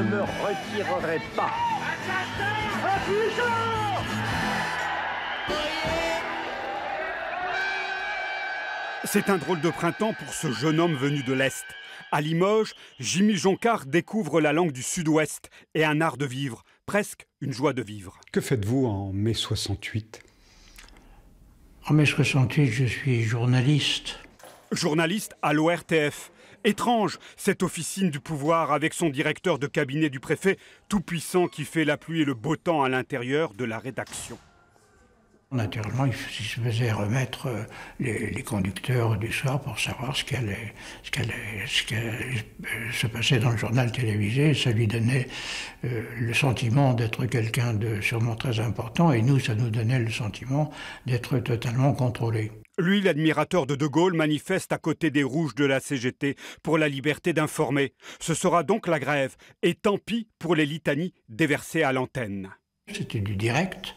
me retirerai pas. C'est un drôle de printemps pour ce jeune homme venu de l'Est. À Limoges, Jimmy Joncar découvre la langue du Sud-Ouest et un art de vivre, presque une joie de vivre. Que faites-vous en mai 68 ? En mai 68, je suis journaliste. Journaliste à l'ORTF. Étrange, cette officine du pouvoir avec son directeur de cabinet du préfet, tout puissant qui fait la pluie et le beau temps à l'intérieur de la rédaction. Naturellement, il se faisait remettre les conducteurs du soir pour savoir ce qui allait se passer dans le journal télévisé. Ça lui donnait le sentiment d'être quelqu'un de sûrement très important, et nous, ça nous donnait le sentiment d'être totalement contrôlé. Lui, l'admirateur de Gaulle, manifeste à côté des rouges de la CGT pour la liberté d'informer. Ce sera donc la grève, et tant pis pour les litanies déversées à l'antenne. C'était du direct,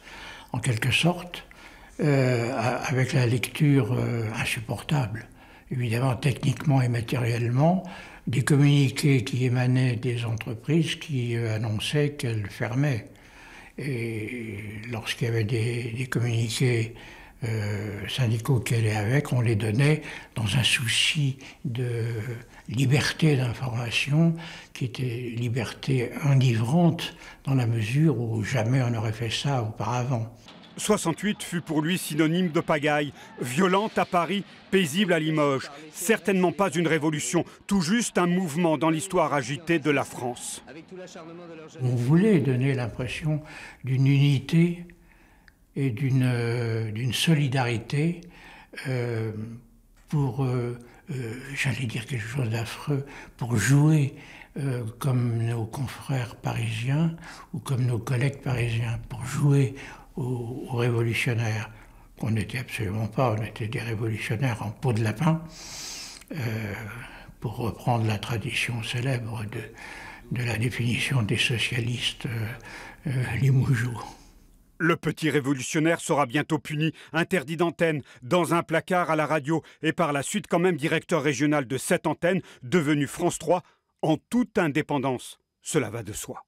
en quelque sorte, avec la lecture insupportable, évidemment techniquement et matériellement, des communiqués qui émanaient des entreprises qui annonçaient qu'elles fermaient. Et lorsqu'il y avait des communiqués syndicaux qui allaient avec, on les donnait dans un souci de liberté d'information qui était liberté enivrante dans la mesure où jamais on n'aurait fait ça auparavant. 68 fut pour lui synonyme de pagaille, violente à Paris, paisible à Limoges. Certainement pas une révolution, tout juste un mouvement dans l'histoire agitée de la France. On voulait donner l'impression d'une unité et d'une solidarité pour, j'allais dire quelque chose d'affreux, pour jouer comme nos confrères parisiens ou comme nos collègues parisiens, pour jouer aux révolutionnaires, qu'on n'était absolument pas, on était des révolutionnaires en peau de lapin, pour reprendre la tradition célèbre de la définition des socialistes limougeaux. Le petit révolutionnaire sera bientôt puni, interdit d'antenne, dans un placard à la radio, et par la suite quand même directeur régional de cette antenne, devenue France 3, en toute indépendance. Cela va de soi.